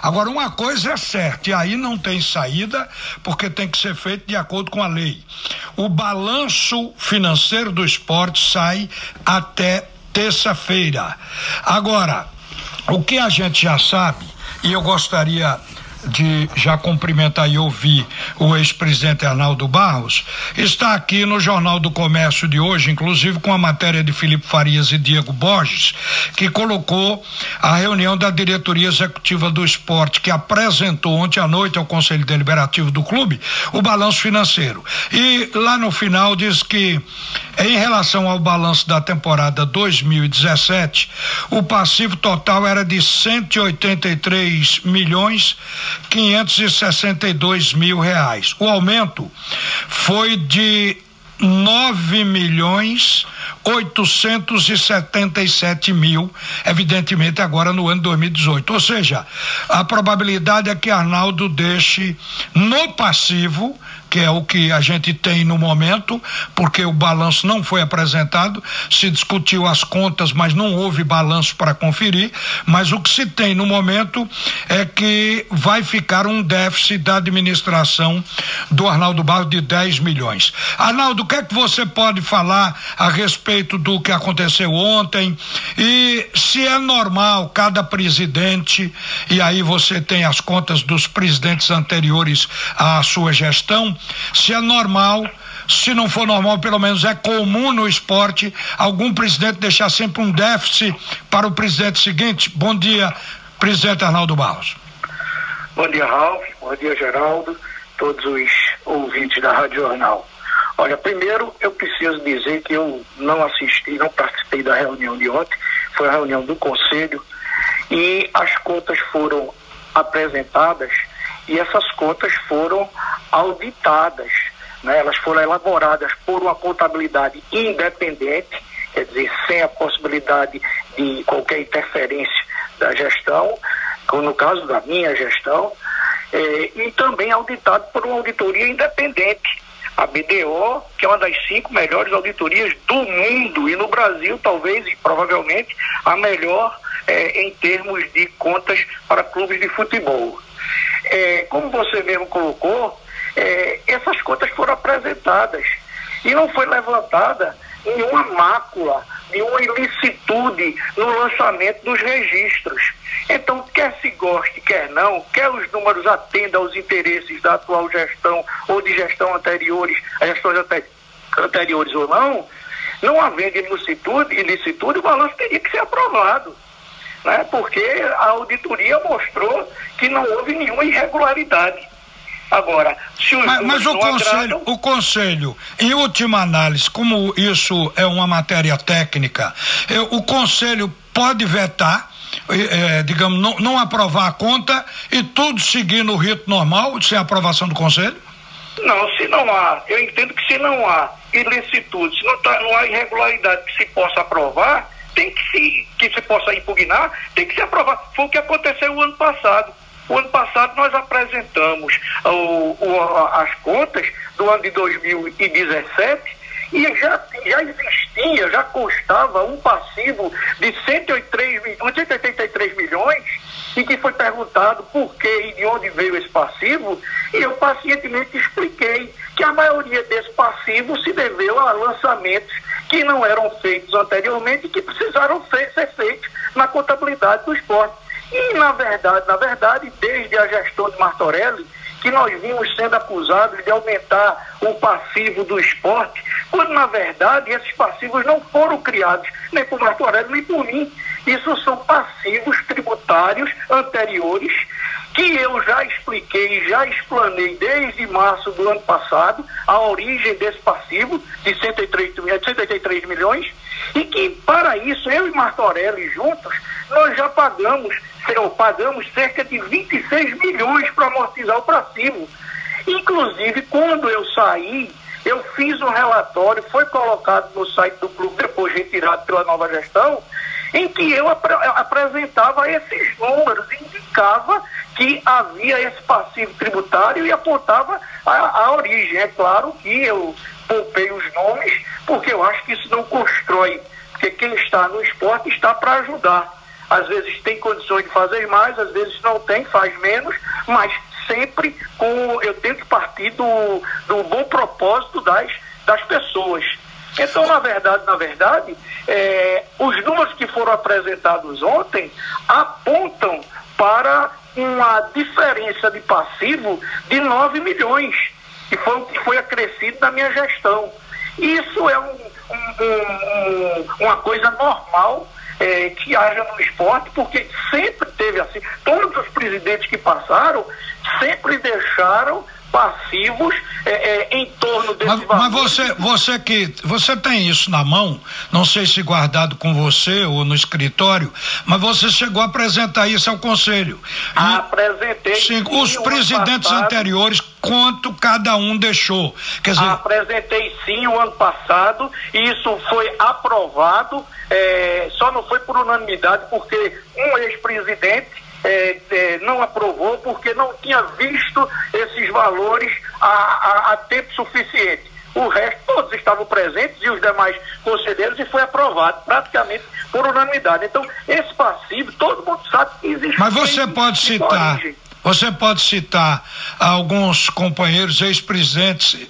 Agora, uma coisa é certa, e aí não tem saída, porque tem que ser feito de acordo com a lei. O balanço financeiro do esporte sai até terça-feira. Agora, o que a gente já sabe, e eu gostaria de já cumprimentar e ouvir o ex-presidente Arnaldo Barros, está aqui no Jornal do Comércio de hoje, inclusive com a matéria de Filipe Farias e Diego Borges, que colocou a reunião da diretoria executiva do esporte, que apresentou ontem à noite ao Conselho Deliberativo do clube o balanço financeiro. E lá no final diz que, em relação ao balanço da temporada 2017, o passivo total era de 183.562.000 reais. O aumento foi de 9.877.000, evidentemente agora no ano 2018. Ou seja, a probabilidade é que Arnaldo deixe no passivo, que é o que a gente tem no momento, porque o balanço não foi apresentado, se discutiu as contas, mas não houve balanço para conferir, mas o que se tem no momento é que vai ficar um déficit da administração do Arnaldo Barros de 10 milhões. Arnaldo, o que é que você pode falar a respeito do que aconteceu ontem e se é normal cada presidente, e aí você tem as contas dos presidentes anteriores à sua gestão, se é normal, se não for normal, pelo menos é comum no esporte, algum presidente deixar sempre um déficit para o presidente seguinte. Bom dia, presidente Arnaldo Barros. Bom dia, Ralf, bom dia, Geraldo, todos os ouvintes da Rádio Jornal. Olha, primeiro eu preciso dizer que eu não participei da reunião de ontem, foi a reunião do Conselho, e as contas foram apresentadas e essas contas foram auditadas, né? Elas foram elaboradas por uma contabilidade independente, quer dizer, sem a possibilidade de qualquer interferência da gestão, como no caso da minha gestão, e também auditado por uma auditoria independente, a BDO, que é uma das 5 melhores auditorias do mundo, e no Brasil talvez e provavelmente a melhor em termos de contas para clubes de futebol. Como você mesmo colocou, essas contas foram apresentadas e não foi levantada nenhuma mácula, nenhuma ilicitude no lançamento dos registros. Então, quer se goste, quer não, quer os números atendam aos interesses da atual gestão ou de gestões anteriores ou não havendo ilicitude, o balanço teria que ser aprovado, né? Porque a auditoria mostrou que não houve nenhuma irregularidade. Agora, se os mas o conselho, em última análise, como isso é uma matéria técnica, o conselho pode vetar, digamos, não aprovar a conta e tudo seguir no rito normal, sem aprovação do conselho? Não, se não há, eu entendo que se não há ilicitude, se não há irregularidade que se possa aprovar, que se possa impugnar, tem que se aprovar. Foi o que aconteceu o ano passado. O ano passado nós apresentamos as contas do ano de 2017 e já existia, já constava um passivo de 183 milhões e que foi perguntado por que e de onde veio esse passivo, e eu pacientemente expliquei que a maioria desse passivo se deveu a lançamentos que não eram feitos anteriormente e que precisaram ser feitos na contabilidade do esporte. E, na verdade, desde a gestão de Martorelli, que nós vimos sendo acusados de aumentar o passivo do esporte, quando, na verdade, esses passivos não foram criados nem por Martorelli, nem por mim. Isso são passivos tributários anteriores, que eu já expliquei, já explanei desde março do ano passado, a origem desse passivo de 183 milhões, e que, para isso, eu e Martorelli juntos, nós já pagamos cerca de 26 milhões para amortizar o passivo. Inclusive, quando eu saí, eu fiz um relatório, foi colocado no site do clube, depois retirado pela nova gestão, em que eu apresentava esses números, indicava que havia esse passivo tributário e apontava a origem. É claro que eu poupei os nomes, porque eu acho que isso não constrói, porque quem está no esporte está para ajudar às vezes tem condições de fazer mais, às vezes não tem, faz menos, mas sempre eu tenho que partir do bom propósito das pessoas. Então, na verdade, os números que foram apresentados ontem apontam para uma diferença de passivo de 9 milhões, que foi o que foi acrescido na minha gestão. Isso é uma coisa normal que haja no esporte, porque sempre teve assim. Todos os presidentes que passaram sempre deixaram passivos em torno desse valor. Mas você tem isso na mão, não sei se guardado com você ou no escritório, mas você chegou a apresentar isso ao conselho. Apresentei. Sim, os presidentes anteriores, quanto cada um deixou. Quer dizer, apresentei sim o ano passado, e isso foi aprovado, só não foi por unanimidade, porque um ex-presidente não aprovou porque não tinha visto esses valores a tempo suficiente. O resto, todos estavam presentes e os demais conselheiros, e foi aprovado praticamente por unanimidade. Então, esse passivo, todo mundo sabe que existe. Mas você pode citar alguns companheiros ex-presidentes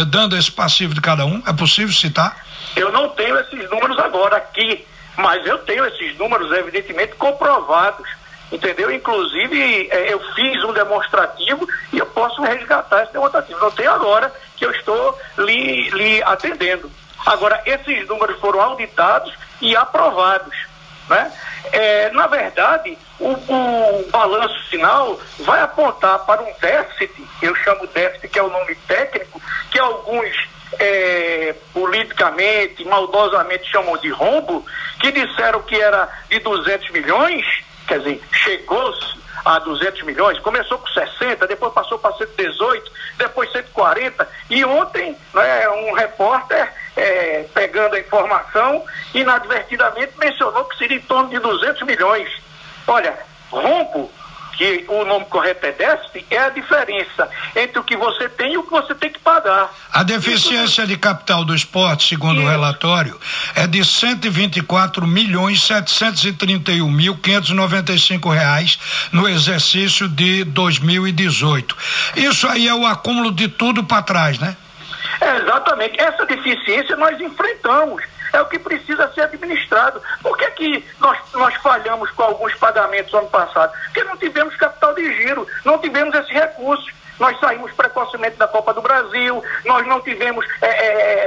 dando esse passivo de cada um? É possível citar? Eu não tenho esses números agora aqui, mas eu tenho esses números evidentemente comprovados. Entendeu? Inclusive, eu fiz um demonstrativo e eu posso resgatar esse demonstrativo. Não tem agora que eu estou lhe atendendo. Agora, esses números foram auditados e aprovados, né? Na verdade, o balanço final vai apontar para um déficit, eu chamo déficit, que é o nome técnico, que alguns politicamente, maldosamente chamam de rombo, que disseram que era de 200 milhões, quer dizer, chegou-se a 200 milhões, começou com 60, depois passou para 118, depois 140, e ontem, né, um repórter pegando a informação, inadvertidamente mencionou que seria em torno de 200 milhões. Olha, rombo, que o nome correto é déficit, é a diferença entre o que você tem e o que você tem que pagar. A deficiência de capital do esporte, segundo o relatório, é de 124.731.595 reais no exercício de 2018. Isso aí é o acúmulo de tudo para trás, né? Exatamente. Essa deficiência nós enfrentamos. É o que precisa ser administrado. Por que nós falhamos com alguns pagamentos ano passado? Porque não tivemos capital de giro, não tivemos esses recursos. Nós saímos precocemente da Copa do Brasil, nós não tivemos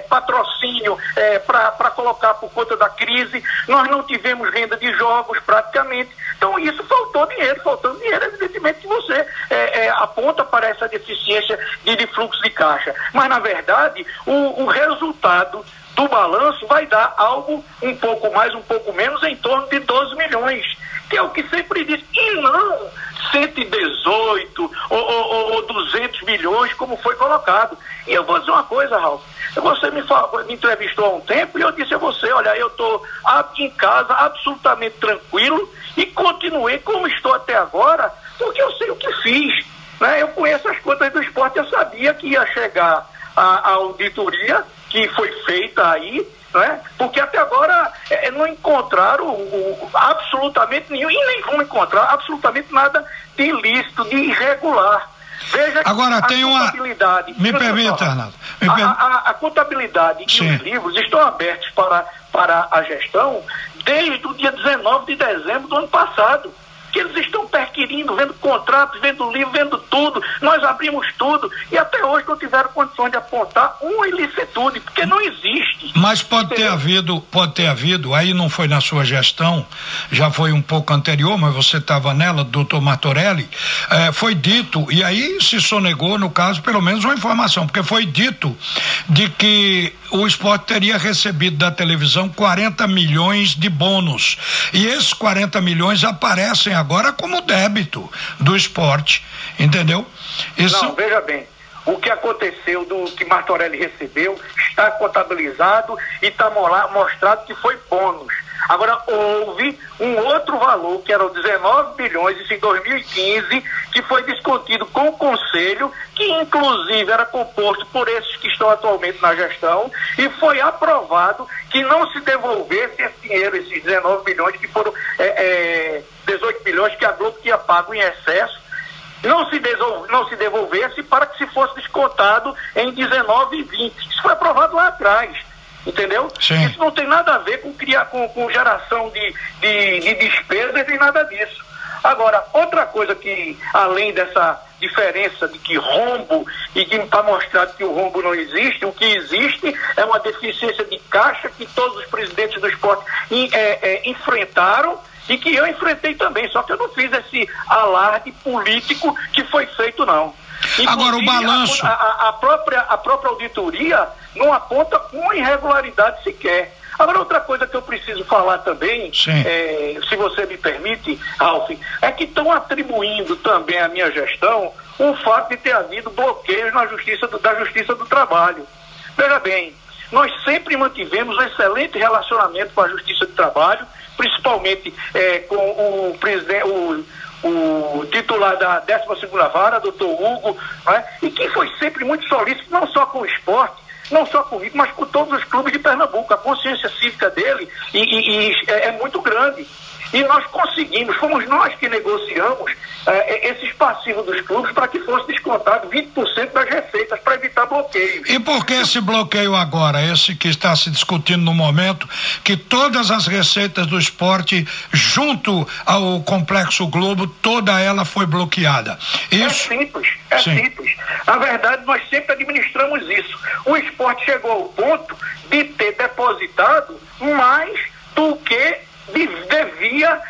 patrocínio para colocar por conta da crise, nós não tivemos renda de jogos praticamente. Então isso faltou dinheiro, evidentemente que você aponta para essa deficiência de fluxo de caixa. Mas na verdade o resultado do balanço vai dar algo um pouco mais, um pouco menos, em torno de 12 milhões, que é o que sempre diz, e não 118 ou 200 milhões, como foi colocado. E eu vou dizer uma coisa, Ralf, você me entrevistou há um tempo e eu disse a você, olha, eu estou em casa absolutamente tranquilo e continuei como estou até agora, porque eu sei o que fiz, né? Eu conheço as contas do esporte, eu sabia que ia chegar a auditoria que foi feita aí, né? Porque até agora não encontraram absolutamente nenhum, e nem vão encontrar absolutamente nada de ilícito, de irregular. Veja agora que tem contabilidade, me permita, Arnaldo. A contabilidade e os livros estão abertos para a gestão desde o dia 19 de dezembro do ano passado. Que eles estão perquirindo, vendo contratos, vendo livro, vendo tudo. Nós abrimos tudo e até hoje não tiveram condições de apontar uma ilicitude, porque não existe. Mas pode ter havido, aí não foi na sua gestão, já foi um pouco anterior, mas você estava nela, doutor Martorelli, foi dito, e aí se sonegou, no caso, pelo menos uma informação, porque foi dito de que o esporte teria recebido da televisão 40 milhões de bônus. E esses 40 milhões aparecem agora como débito do esporte, entendeu? Isso... Não, veja bem, o que aconteceu do que Martorelli recebeu está contabilizado e está mostrado que foi bônus. Agora, houve um outro valor, que eram 19 bilhões, isso em 2015, que foi discutido com o Conselho, que inclusive era composto por esses que estão atualmente na gestão, e foi aprovado que não se devolvesse esse dinheiro, esses 19 milhões que foram 18 milhões que a Globo tinha pago em excesso, não se devolvesse para que se fosse descontado em 19 e 20. Isso foi aprovado lá atrás. Entendeu? Sim. Isso não tem nada a ver com geração de despesas nem nada disso. Agora, outra coisa que, além dessa diferença de que rombo, e que está mostrado que o rombo não existe, o que existe é uma deficiência de caixa que todos os presidentes do esporte enfrentaram e que eu enfrentei também, só que eu não fiz esse alarde político que foi feito, não. Inclusive, agora o balanço... A própria auditoria não aponta uma irregularidade sequer. Agora, outra coisa que eu preciso falar também, se você me permite, Ralf, é que estão atribuindo também à minha gestão o fato de ter havido bloqueios da Justiça do Trabalho. Veja bem, nós sempre mantivemos um excelente relacionamento com a Justiça do Trabalho, principalmente com o presidente, o titular da 12ª Vara, doutor Hugo, né? E que foi sempre muito solícito, não só com o esporte, não só comigo, mas com todos os clubes de Pernambuco. A consciência cívica dele é muito grande. E nós conseguimos, fomos nós que negociamos esses passivos dos clubes para que fosse descontado 20% das receitas para evitar bloqueios. E por que esse bloqueio agora? Esse que está se discutindo no momento, que todas as receitas do esporte, junto ao Complexo Globo, toda ela foi bloqueada. Isso... É simples. Na verdade, nós sempre administramos isso. O esporte chegou ao ponto de ter depositado mais do que devia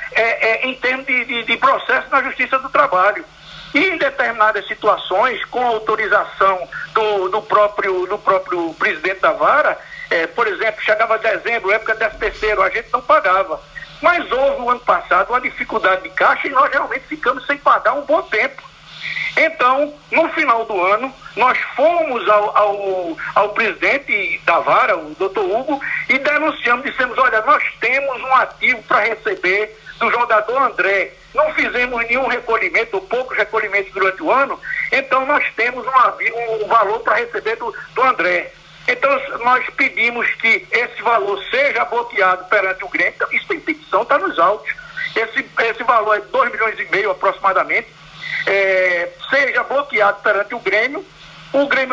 em termos de processo na Justiça do Trabalho. E em determinadas situações, com autorização do próprio presidente da Vara, por exemplo, chegava dezembro, época 13º, a gente não pagava. Mas houve, o ano passado, uma dificuldade de caixa e nós realmente ficamos sem pagar um bom tempo. Então, no final do ano, nós fomos ao presidente da Vara, o doutor Hugo, e denunciamos, dissemos, olha, nós temos um ativo para receber do jogador André, não fizemos nenhum recolhimento, ou poucos recolhimentos durante o ano, então nós temos um valor para receber do André. Então, nós pedimos que esse valor seja bloqueado perante o Grêmio, então, isso tem petição, está nos autos. Esse valor é 2,5 milhões aproximadamente, seja bloqueado perante o Grêmio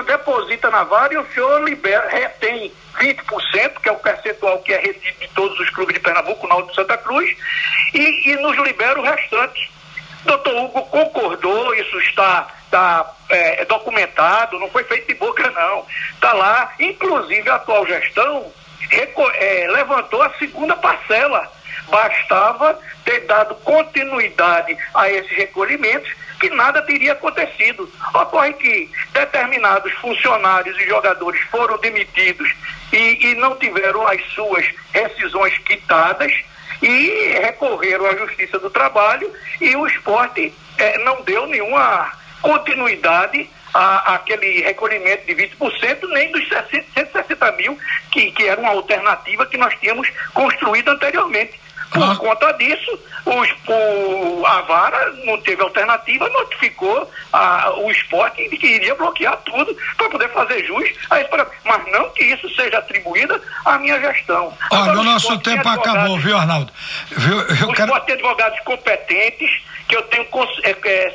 deposita na Vara e o senhor retém 20%, que é o percentual que é retido de todos os clubes de Pernambuco, Náutico e Santa Cruz, e nos libera o restante. Doutor Hugo concordou, isso está documentado, não foi feito de boca não, está lá, inclusive a atual gestão levantou a segunda parcela, bastava ter dado continuidade a esses recolhimentos, que nada teria acontecido. Ocorre que determinados funcionários e jogadores foram demitidos e não tiveram as suas rescisões quitadas e recorreram à Justiça do Trabalho e o esporte não deu nenhuma continuidade àquele recolhimento de 20%, nem dos 160 mil que era uma alternativa que nós tínhamos construído anteriormente. Por conta disso, a Vara não teve alternativa, notificou o esporte de que iria bloquear tudo para poder fazer jus a esse programa. Mas não que isso seja atribuída à minha gestão. Olha, o nosso tempo acabou, viu, Arnaldo? O esporte tem advogados competentes, que eu tenho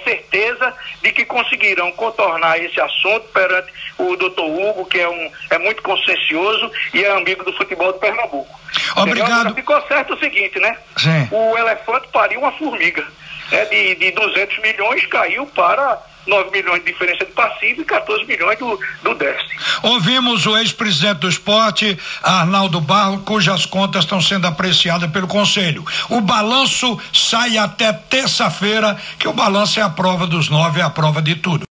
certeza de que conseguirão contornar esse assunto perante o doutor Hugo, que é muito consciencioso e é amigo do futebol de Pernambuco. Obrigado. Já ficou certo o seguinte, né? Sim. O elefante pariu uma formiga. De 200 milhões caiu para 9 milhões de diferença de passivo e 14 milhões do déficit. Ouvimos o ex-presidente do esporte, Arnaldo Barro, cujas contas estão sendo apreciadas pelo Conselho. O balanço sai até terça-feira, que o balanço é a prova dos 9, é a prova de tudo.